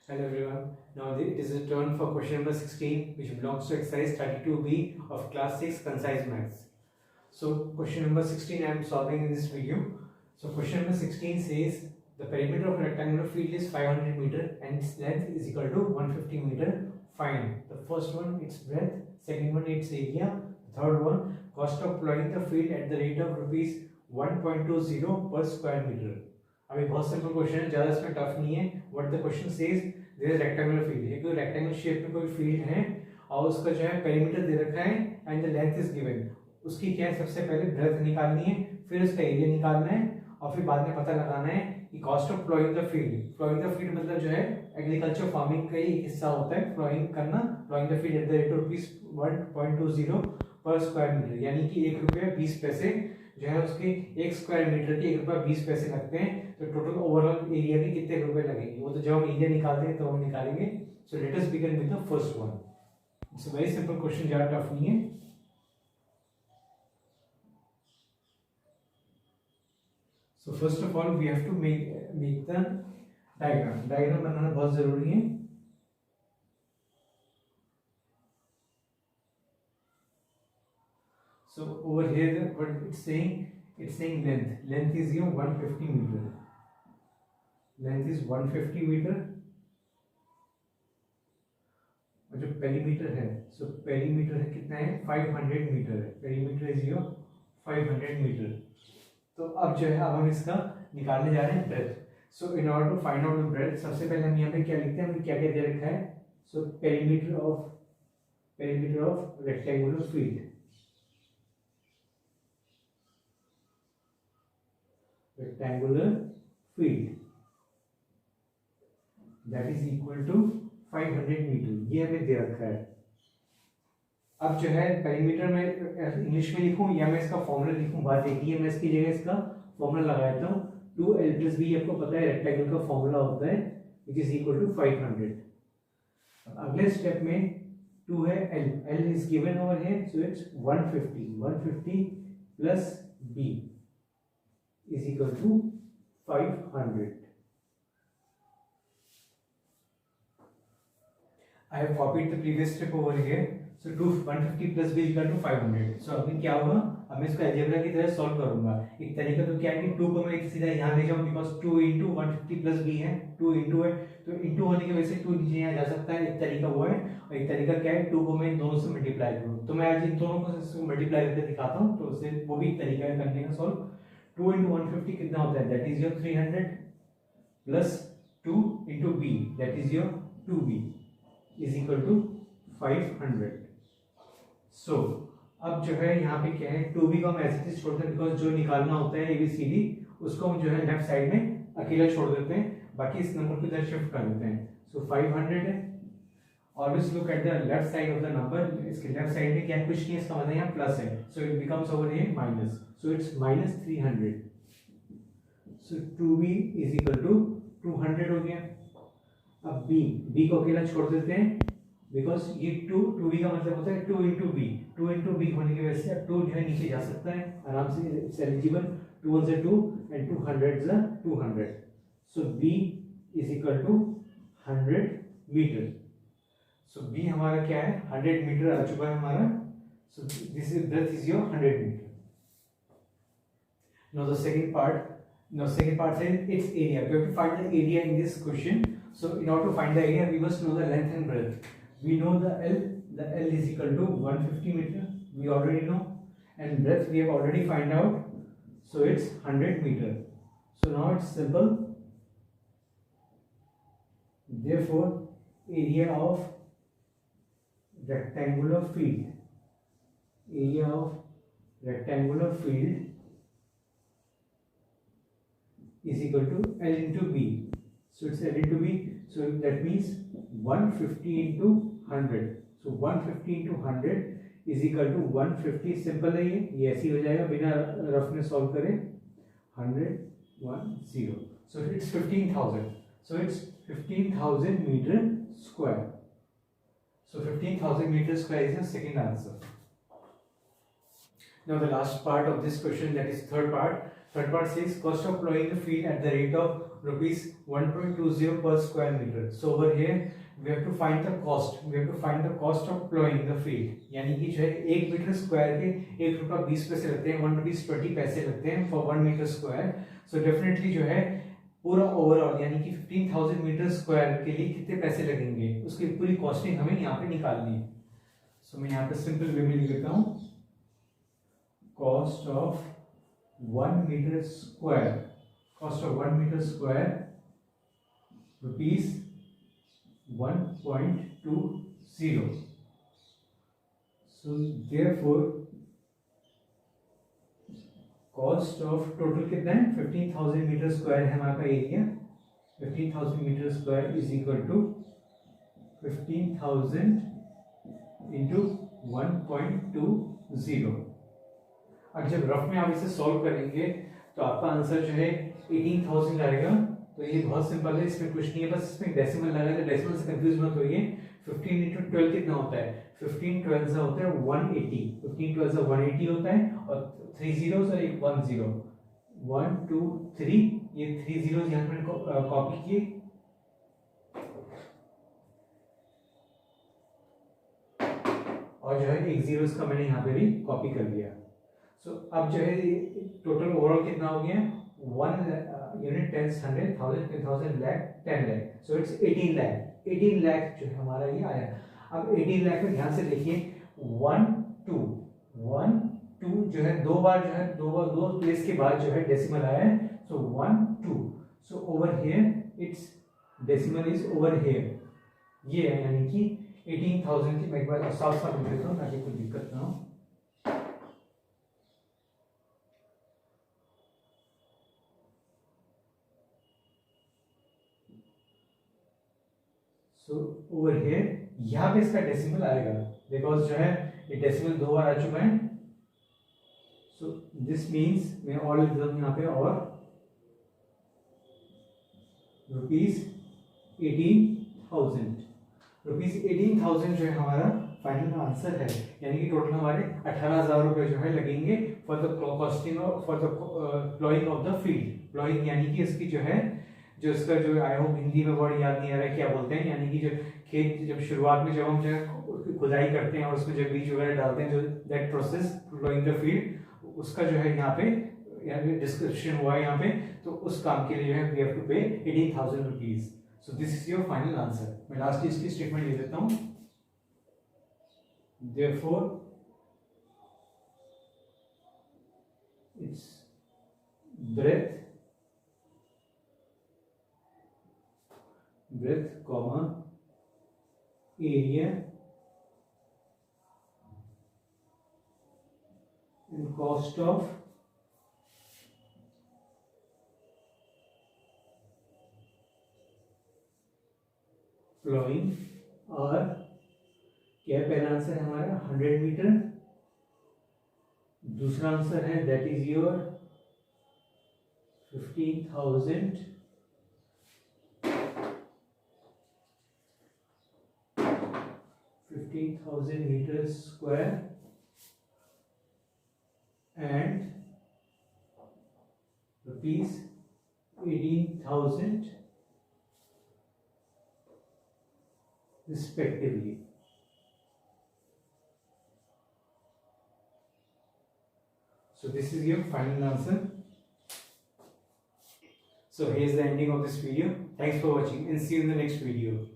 Hello everyone. Now it is a turn for question number 16, which belongs to exercise 32B of class 6 concise maths. So question number 16 I am solving in this video. So question number 16 says the perimeter of a rectangular field is 500 meter and its length is equal to 150 meter. Find the first one its breadth, second one its area, the third one cost of plowing the field at the rate of rupees 1.20 per square meter. अभी बहुत simple question है, ज्यादा इसमें tough नहीं है. What the question says there is rectangular field है, कोई rectangular shape में कोई फील्ड है और उसका जो है पेरीमीटर दे रखा है and the length is given. उसकी क्या है, सबसे पहले ब्रेड्थ निकालनी है, फिर उसका एरिया निकालना है और फिर बाद में पता लगाना है कि cost of ploughing the field. Ploughing the field मतलब जो है एग्रीकल्चर फार्मिंग का ही हिस्सा होता है प्लॉइंग करना. Ploughing the field at the rate of rupees 1.20 पर स्क्वायर मीटर, यानी कि 1 रुपया 20 पैसे जो है उसके 1 स्क्वायर मीटर के 1 रुपया 20 पैसे लगते हैं. तो टोटल ओवरऑल एरिया के कितने रुपए लगेंगे वो तो जब हम एरिया निकालते हैं तो हम निकालेंगे. So let us begin with the first one. It's a very simple question, ज्यादा टफ नहीं है. So first of all we have to make the diagram. Diagram बनाना बहुत जरूरी है. So over here what it's saying length. Length is 150 meter. Length is 150 meter. और जो perimeter है, सो पेरीमीटर है कितना है 500 मीटर है. Perimeter is 500 metre. तो अब जो है अब हम इसका निकालने जा रहे हैं breadth. So in order to find out the breadth सबसे पहले हम यहाँ पे क्या लिखते हैं, हमें क्या क्या दे रखा है. So perimeter of rectangular field. Rectangular field that is equal to 500 metre. ये हमें दे रखा है. अब जो है पेरीमीटर में इंग्लिश में लिखूं या मैं इसका फॉर्मूला लिखूं, बात देखिए. मैं इसकी जगह इसका फॉर्मूला लगा देता हूं. 2l + b आपको पता है रेक्टेंगल का फॉर्मूला होता है which is equal to 500. अगले स्टेप में 2 है l is given over here, so it's 150 plus b is equal to 500. I have copied the previous step over here. So 150 plus b equal to 500. So अभी क्या होगा, अब मैं इसको algebra की तरह सॉल्व करूंगा. एक तरीका तो क्या है कि 2 को मैं सीधा यहाँ ले जाऊँ बिकॉज 2 into 150 plus b है, 2 into है तो इंटू होने की वजह से 2 नीचे यहाँ जा सकता है. एक तरीका वो है और एक तरीका क्या है 2 को मैं दोनों से मल्टीप्लाई करूँ. तो मैं आज इन दोनों को मल्टीप्लाई करके दिखाता हूँ, तो उससे वो भी एक तरीका है करने का सॉल्व. 2 into 150 कितना होता है, that is your 300 plus 2 into b, that is your 2b is equal to 500. So अब जो है यहाँ पे क्या है 2b को हम ऐसे ही छोड़ते हैं बिकॉज जो निकालना होता है ABCD उसको हम जो है लेफ्ट साइड में अकेला छोड़ देते हैं, बाकी इस नंबर को इधर शिफ्ट कर देते हैं. सो 500 है. Always look at the left side of the number. इसके लेफ्ट साइड में क्या कुछ नहीं, इसका मतलब यहाँ प्लस है. So it becomes over here minus. So it's minus 300. So 2b is equal to 200 हो गया. अब b को अकेला छोड़ देते हैं बिकॉज ये 2b का मतलब होता है 2 into b. 2 into b होने की वजह से अब 2 जो है नीचे जा सकता है आराम से. It's eligible. 2 1 2 and 200 200. So b is equal to 100 metre. So b हमारा क्या है 100 मीटर आ चुका है हमारा. So this is breadth is your 100 meter. Now the second part says its area. We have to find the area in this question. So in order to find the area we must know the length and breadth. We know the L is equal to 150 meter, we already know, and breadth we have already find out, so it's 100 meter. So now it's simple. Therefore area of rectangular field is equal to L into B. So it's L into B. So that means 150 into 100. So 150 into 100 is equal to 150. Simple है ये ऐसे ही हो जाएगा बिना rough में solve करें. 100 10. So it's 15,000. So it's 15,000 meter square. So 15,000 meter square is the second answer. Now the last part of this question, that is third part. Third part says cost of plowing the field at the rate of rupees 1.20 per square meter. So over here we have to find the cost. We have to find the cost of plowing the field. यानी कि जो है 1 metre square के 1 रुपया 20 पैसे लगते हैं, 1 rupees 20 पैसे लगते हैं for 1 metre square. So definitely जो है पूरा ओवरऑल यानी कि 15,000 मीटर स्क्वायर के लिए कितने पैसे लगेंगे उसकी पूरी कॉस्टिंग हमें यहाँ पे निकालनी है. सो मैं यहाँ पे सिंपल वे में लिख देता हूँ. Cost of 1 metre square, cost of 1 meter square rupees 1.20. So therefore cost of total कितना है 15,000 मीटर स्क्वायर है हमारा area. 15,000 metre square is equal to 15,000 into 1.20. अब जब रफ में आप इसे सॉल्व करेंगे तो आपका आंसर जो है 18,000 आएगा. तो ये बहुत सिंपल है, इसमें कुछ नहीं है, बस इसमें डेसिमल लगा है. तो डेसिमल से कंफ्यूज मत होइए. 15 इंटू 12 कितना होता है? 15 12 से होता है 180. 15 12 से 180 होता है और 3 zeros और एक 1 0. 1 2 3 ये 3 zeros यहाँ पे कॉपी किए. और जो है एक जीरो का मैंने यहाँ पे भी कॉपी कर लिया. सो अब जो है टोटल ओवरऑल कितना हो गया? 1 unit 10 100 1000 10,000 lakh 10 lakh. So it's 18 lakh. 18 lakh जो है हमारा ये आया. अब 18 लाख में ध्यान से देखिए 1 2 1 2 जो है दो बार जो है दो प्लेस के बाद जो है डेसिमल आया है. सो 1 2. So over here it's decimal is over here. ये है यानी कि 18,000 की. मैं एक बार साफ साफ लिख देता हूँ ताकि कोई दिक्कत ना हो. सो ओवर हियर यहाँ पे इसका डेसिमल आएगा बिकॉज जो है ये डेसिमल दो बार आ चुका है. सो दिस मीन्स मैं और लिख दूँ यहाँ पे और रुपीज 18,000. रुपीज 18,000 जो है हमारा फाइनल आंसर है. यानी कि टोटल हमारे 18,000 रुपए जो है लगेंगे for the costing for the ploughing of the field. Ploughing यानी कि इसकी जो है जो इसका जो आई होप हिंदी में वर्ड याद नहीं आ रहा है क्या बोलते हैं. यानी कि जो खेत जब शुरुआत में जब हम जो है खुदाई करते हैं और उसमें जब बीज वगैरह डालते हैं जो that process ploughing the field उसका जो है यहाँ पे डिस्क्रिप्शन हुआ है यहाँ पे. तो उस काम के लिए जो है वी हैव टू पे 18,000 rupees. So this is your final answer. मैं लास्ट इसकी स्टेटमेंट ले देता हूँ. Therefore its breadth comma area and cost of plowing are क्या पहला आंसर है हमारा 100 मीटर. दूसरा आंसर है that is your 15,000 metre square and rupees 18,000 respectively. So this is your final answer. So here's the ending of this video. Thanks for watching and see you in the next video.